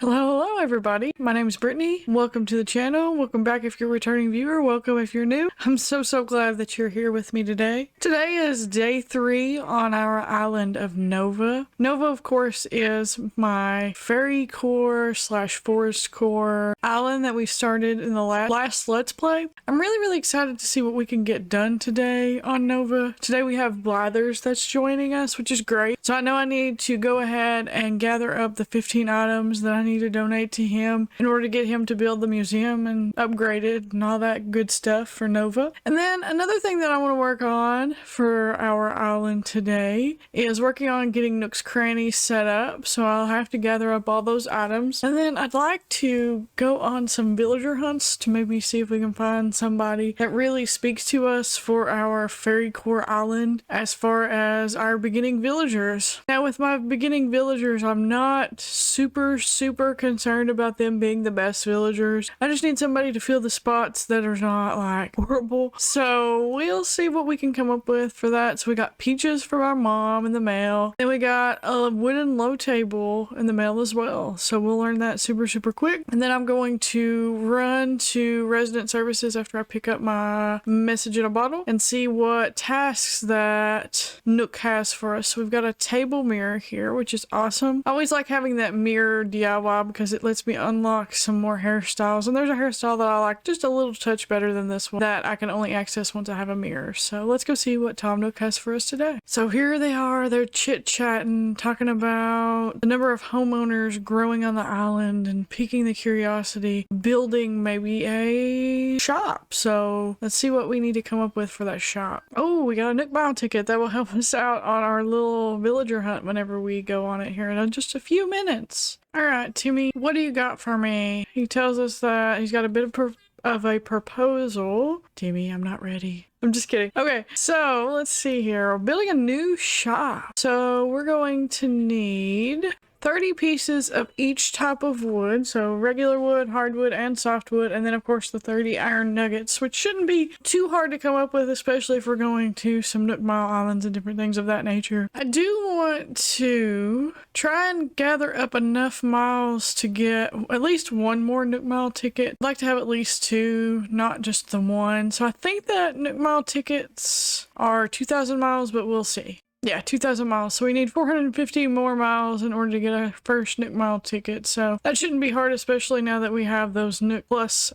Hello everybody. My name is Brittany. Welcome to the channel. Welcome back if you're a returning viewer. Welcome if you're new. I'm so glad that you're here with me today. Today is day 3 on our island of Nova. Nova, of course, is my fairy core slash forest core island that we started in the last Let's Play. I'm really excited to see what we can get done today on Nova. Today we have Blathers that's joining us, which is great. So I know I need to go ahead and gather up the 15 items that I need to donate to him in order to get him to build the museum and upgrade it and all that good stuff for Nova. And then another thing that I want to work on for our island today is working on getting Nook's Cranny set up. So I'll have to gather up all those items. And then I'd like to go on some villager hunts to maybe see if we can find somebody that really speaks to us for our fairy core island as far as our beginning villagers. Now with my beginning villagers, I'm not super concerned about them being the best villagers. I just need somebody to fill the spots that are not like horrible. So we'll see what we can come up with for that. So we got peaches from our mom in the mail. Then we got a wooden low table in the mail as well. So we'll learn that super quick. And then I'm going to run to resident services after I pick up my message in a bottle and see what tasks that Nook has for us. So we've got a table mirror here, which is awesome. I always like having that mirror DIY because it lets me unlock some more hairstyles, and there's a hairstyle that I like just a little touch better than this one that I can only access once I have a mirror. So let's go see what Tom Nook has for us today. So here they are, they're chit-chatting, talking about the number of homeowners growing on the island and piquing the curiosity, building maybe a shop. So let's see what we need to come up with for that shop. Oh, we got a Nook Mile ticket that will help us out on our little villager hunt whenever we go on it here in just a few minutes. Alright, Timmy, what do you got for me? He tells us that he's got a bit of a proposal. Timmy, I'm not ready. I'm just kidding. Okay, so let's see here. We're building a new shop. So we're going to need 30 pieces of each type of wood, so regular wood, hardwood, and softwood, and then of course the 30 iron nuggets, which shouldn't be too hard to come up with, especially if we're going to some Nook Mile islands and different things of that nature. I do want to try and gather up enough miles to get at least one more Nook Mile ticket. I'd like to have at least 2, not just the 1. So I think that Nook Mile tickets are 2,000 miles, but we'll see. Yeah, 2,000 miles. So we need 450 more miles in order to get our first Nook Mile ticket. So that shouldn't be hard, especially now that we have those Nook Plus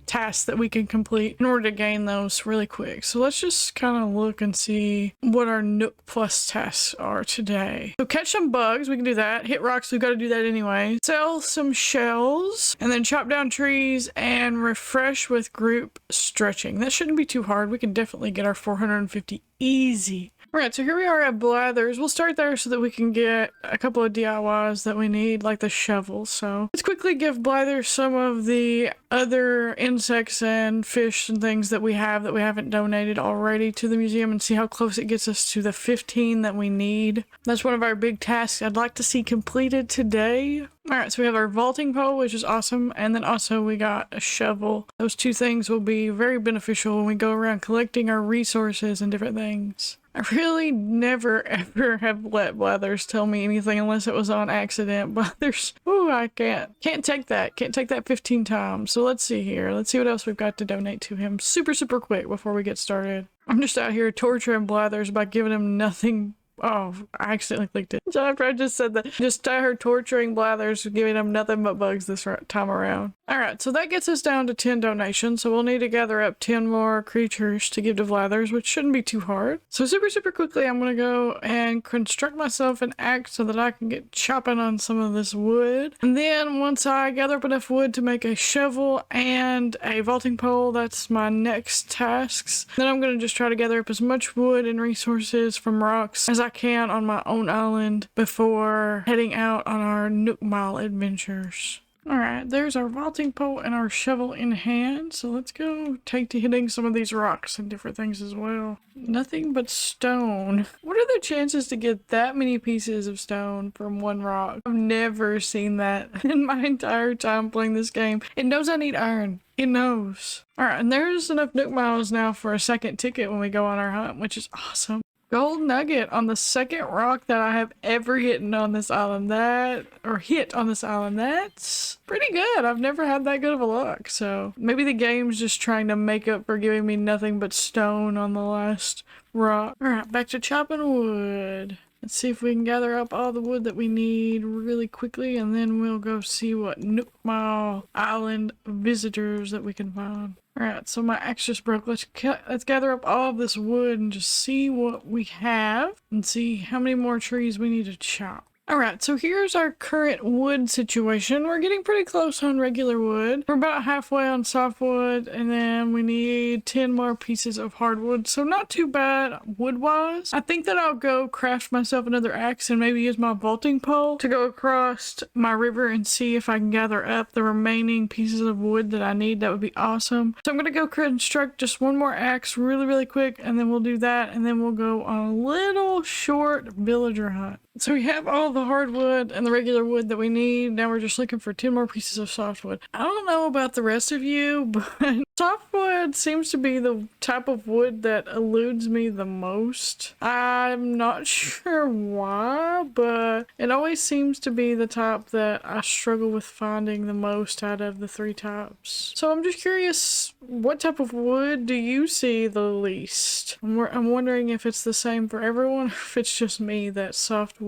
tasks that we can complete in order to gain those really quick. So let's just kind of look and see what our Nook Plus tasks are today. So catch some bugs, we can do that. Hit rocks, we've got to do that anyway. Sell some shells, and then chop down trees and refresh with group stretching. That shouldn't be too hard. We can definitely get our 450 easy. Alright, so here we are at Blathers. We'll start there so that we can get a couple of DIYs that we need, like the shovel. So let's quickly give Blathers some of the other insects and fish and things that we haven't donated already to the museum and see how close it gets us to the 15 that we need. That's one of our big tasks I'd like to see completed today. Alright, so we have our vaulting pole, which is awesome, and then also we got a shovel. Those two things will be very beneficial when we go around collecting our resources and different things. I really never ever have let Blathers tell me anything unless it was on accident. Blathers, ooh, I can't take that. Can't take that 15 times. So let's see here. Let's see what else we've got to donate to him super quick before we get started. I'm just out here torturing Blathers by giving him nothing. Oh, I accidentally clicked it. So after I just said that, just I heard torturing Blathers, giving them nothing but bugs this time around. Alright, so that gets us down to 10 donations, so we'll need to gather up 10 more creatures to give to Blathers, which shouldn't be too hard. So super quickly, I'm gonna go and construct myself an axe so that I can get chopping on some of this wood. And then once I gather up enough wood to make a shovel and a vaulting pole, that's my next tasks. Then I'm gonna just try to gather up as much wood and resources from rocks as I can on my own island before heading out on our Nook Mile adventures. Alright, there's our vaulting pole and our shovel in hand, so let's go take to hitting some of these rocks and different things as well. Nothing but stone. What are the chances to get that many pieces of stone from one rock? I've never seen that in my entire time playing this game. It knows I need iron. It knows. Alright, and there's enough Nook Miles now for a second ticket when we go on our hunt, which is awesome. Gold nugget on the second rock that I have ever hit on this island. That's pretty good. I've never had that good of a luck. So maybe the game's just trying to make up for giving me nothing but stone on the last rock. Alright, back to chopping wood. Let's see if we can gather up all the wood that we need really quickly, and then we'll go see what Nookmile Island visitors that we can find. Alright, so my axe just broke. Let's gather up all of this wood and just see what we have and see how many more trees we need to chop. Alright, so here's our current wood situation. We're getting pretty close on regular wood. We're about halfway on softwood, and then we need 10 more pieces of hardwood. So not too bad wood-wise. I think that I'll go craft myself another axe and maybe use my vaulting pole to go across my river and see if I can gather up the remaining pieces of wood that I need. That would be awesome. So I'm going to go construct just one more axe really quick, and then we'll do that, and then we'll go on a little short villager hunt. So we have all the hardwood and the regular wood that we need. Now we're just looking for 10 more pieces of softwood. I don't know about the rest of you, but softwood seems to be the type of wood that eludes me the most. I'm not sure why, but it always seems to be the type that I struggle with finding the most out of the 3 types. So I'm just curious, what type of wood do you see the least? I'm wondering if it's the same for everyone, or if it's just me that softwood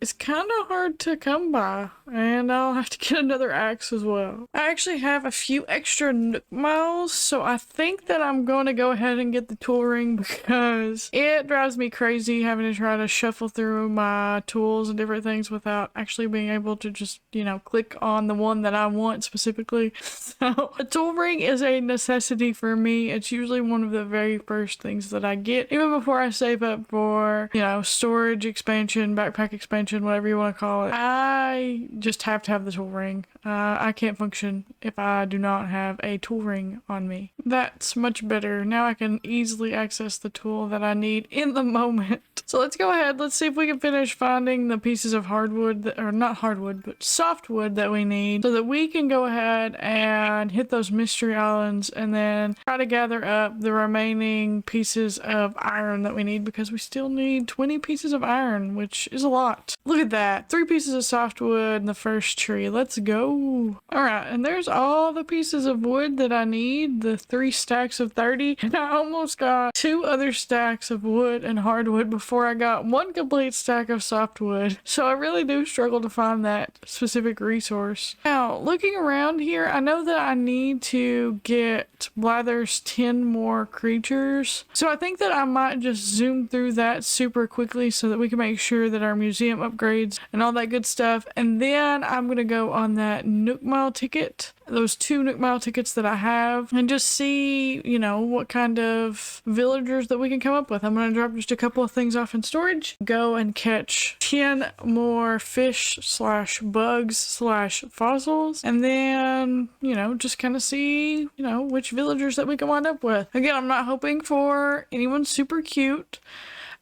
is kind of hard to come by, and I'll have to get another axe as well. I actually have a few extra nook miles, so I think that I'm going to go ahead and get the tool ring because it drives me crazy having to try to shuffle through my tools and different things without actually being able to just, you know, click on the one that I want specifically. So a tool ring is a necessity for me. It's usually one of the very first things that I get, even before I save up for, you know, storage expansion, backpack expansion, whatever you want to call it. I just have to have the tool ring. I can't function if I do not have a tool ring on me. That's much better. Now I can easily access the tool that I need in the moment. So let's go ahead. Let's see if we can finish finding the pieces of hardwood, or not hardwood, but softwood that we need, so that we can go ahead and hit those mystery islands and then try to gather up the remaining pieces of iron that we need, because we still need 20 pieces of iron, which is a lot. Look at that. 3 pieces of softwood in the first tree. Let's go. Alright, and there's all the pieces of wood that I need. The 3 stacks of 30. And I almost got 2 other stacks of wood and hardwood before I got 1 complete stack of softwood. So I really do struggle to find that specific resource. Now, looking around here, I know that I need to get Blather's 10 more creatures. So I think that I might just zoom through that super quickly so that we can make sure that our museum upgrades and all that good stuff, and then I'm gonna go on that Nook Mile ticket, those 2 Nook Mile tickets that I have, and just see, you know, what kind of villagers that we can come up with. I'm gonna drop just a couple of things off in storage, go and catch 10 more fish slash bugs slash fossils, and then, you know, just kind of see, you know, which villagers that we can wind up with. Again, I'm not hoping for anyone super cute.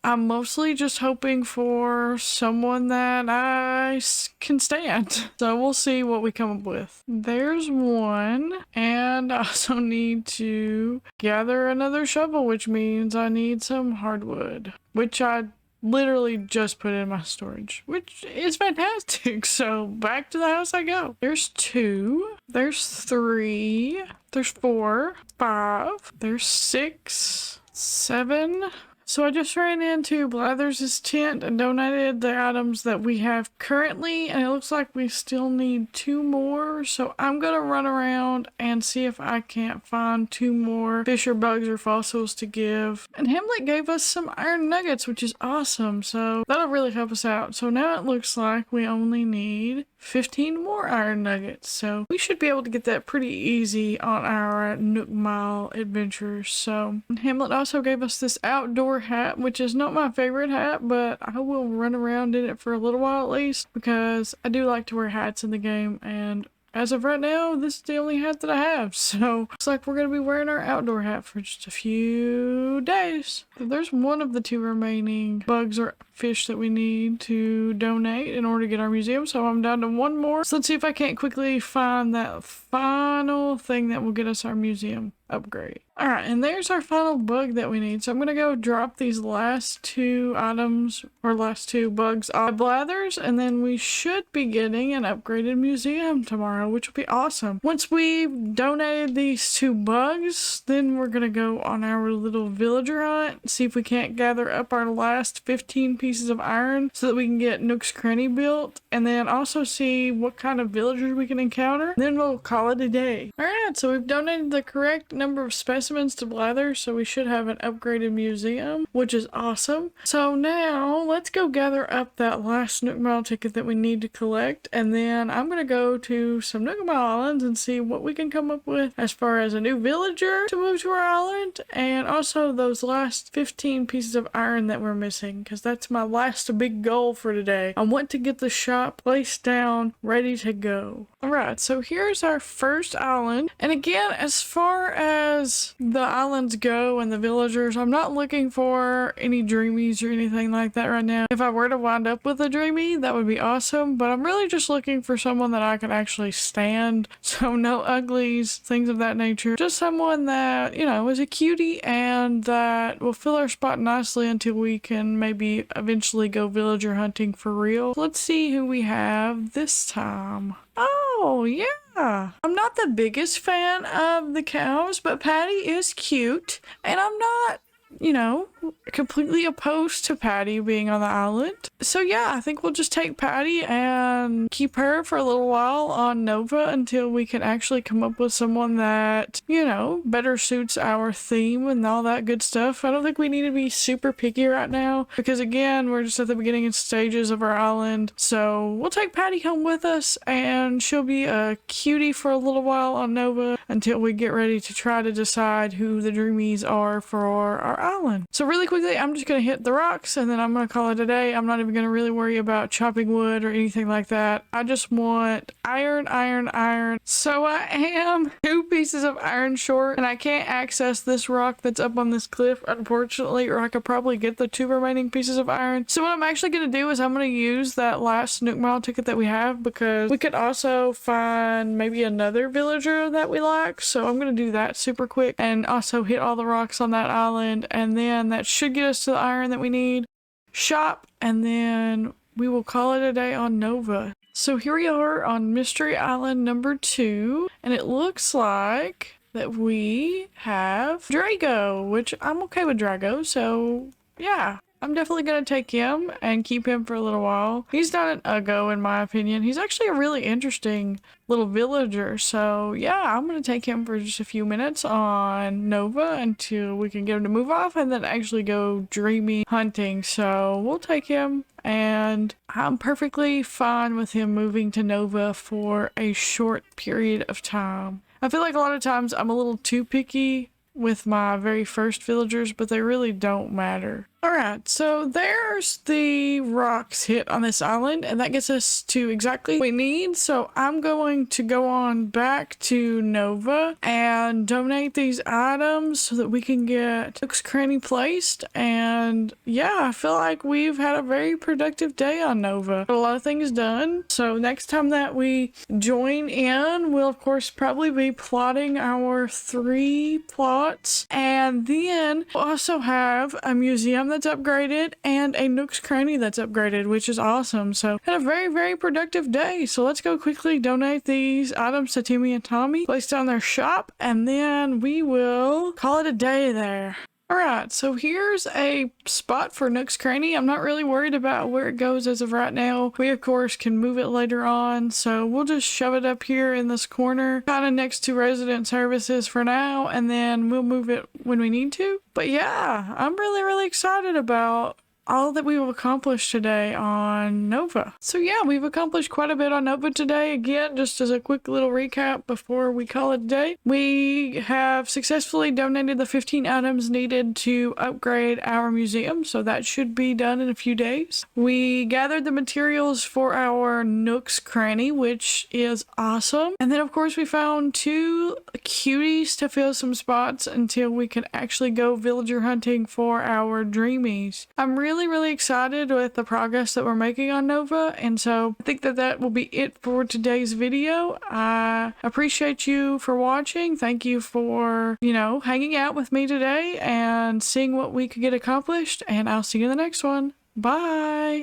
I'm mostly just hoping for someone that I can stand. So we'll see what we come up with. There's one, and I also need to gather another shovel, which means I need some hardwood, which I literally just put in my storage, which is fantastic. So back to the house I go. There's 2, there's 3, there's 4, 5, there's 6, 7. So I just ran into Blather's tent and donated the items that we have currently, and it looks like we still need 2 more. So I'm gonna run around and see if I can't find 2 more fish or bugs or fossils to give. And Hamlet gave us some iron nuggets, which is awesome. So that'll really help us out. So now it looks like we only need 15 more iron nuggets. So we should be able to get that pretty easy on our Nook Mile adventures. So Hamlet also gave us this outdoor hat, which is not my favorite hat, but I will run around in it for a little while at least, because I do like to wear hats in the game, and as of right now, this is the only hat that I have. So looks like we're going to be wearing our outdoor hat for just a few days. So there's one of the 2 remaining bugs or fish that we need to donate in order to get our museum. So I'm down to one more. So let's see if I can't quickly find that final thing that will get us our museum upgrade. All right, and there's our final bug that we need. So I'm gonna go drop these last two items or last two bugs off Blathers, and then we should be getting an upgraded museum tomorrow, which will be awesome. Once we've donated these two bugs, then we're gonna go on our little villager hunt, see if we can't gather up our last 15 pieces of iron so that we can get Nook's Cranny built, and then also see what kind of villagers we can encounter. Then we'll call it a day. All right, so we've donated the correct number of specimens to Blather, so we should have an upgraded museum, which is awesome. So now let's go gather up that last Nook Mile ticket that we need to collect, and then I'm gonna go to some Nook Mile islands and see what we can come up with as far as a new villager to move to our island, and also those last 15 pieces of iron that we're missing, because that's my last big goal for today. I want to get the shop placed down, ready to go. Alright, so here's our first island, and again, as far as the islands go and the villagers, I'm not looking for any dreamies or anything like that right now. If I were to wind up with a dreamie, that would be awesome, but I'm really just looking for someone that I can actually stand, so no uglies, things of that nature. Just someone that, you know, is a cutie and that will fill our spot nicely until we can maybe eventually go villager hunting for real. Let's see who we have this time. Oh, yeah. I'm not the biggest fan of the cows, but Patty is cute, and I'm not, you know, completely opposed to Patty being on the island. So yeah, I think we'll just take Patty and keep her for a little while on Nova until we can actually come up with someone that, you know, better suits our theme and all that good stuff. I don't think we need to be super picky right now because again, we're just at the beginning stages of our island. So we'll take Patty home with us and she'll be a cutie for a little while on Nova until we get ready to try to decide who the dreamies are for our island. So really quickly, I'm just going to hit the rocks and then I'm going to call it a day. I'm not even going to really worry about chopping wood or anything like that. I just want iron, iron, iron. So I am 2 pieces of iron short and I can't access this rock that's up on this cliff, unfortunately, or I could probably get the 2 remaining pieces of iron. So what I'm actually going to do is I'm going to use that last Nook Mile ticket that we have because we could also find maybe another villager that we like. So I'm going to do that super quick and also hit all the rocks on that island, and then that should get us to the iron that we need. Shop, and then we will call it a day on Nova. So here we are on Mystery Island number 2, and it looks like that we have Drago, which I'm okay with Drago, so yeah. I'm definitely going to take him and keep him for a little while. He's not an uggo in my opinion. He's actually a really interesting little villager. So yeah, I'm going to take him for just a few minutes on Nova until we can get him to move off and then actually go dreamy hunting. So we'll take him and I'm perfectly fine with him moving to Nova for a short period of time. I feel like a lot of times I'm a little too picky with my very first villagers, but they really don't matter. Alright, so there's the rocks hit on this island, and that gets us to exactly what we need. So I'm going to go on back to Nova and donate these items so that we can get Nook's Cranny placed. And yeah, I feel like we've had a very productive day on Nova. A lot of things done. So next time that we join in, we'll of course probably be plotting our 3 plots. And then we'll also have a museum that's upgraded and a Nook's Cranny that's upgraded, which is awesome. So had a very, very productive day. So let's go quickly donate these items to Timmy and Tommy, place down their shop, and then we will call it a day there. Alright, so here's a spot for Nook's Cranny. I'm not really worried about where it goes as of right now. We, of course, can move it later on, so we'll just shove it up here in this corner, kind of next to resident services for now, and then we'll move it when we need to. But yeah, I'm really, really excited about all that we've accomplished today on Nova. So yeah, we've accomplished quite a bit on Nova today. Again, just as a quick little recap before we call it a day, we have successfully donated the 15 items needed to upgrade our museum, so that should be done in a few days. We gathered the materials for our Nook's Cranny, which is awesome. And then of course we found 2 cuties to fill some spots until we can actually go villager hunting for our dreamies. I'm really really excited with the progress that we're making on Nova. And so I think that that will be it for today's video. I appreciate you for watching. Thank you for, hanging out with me today and seeing what we could get accomplished. And I'll see you in the next one. Bye.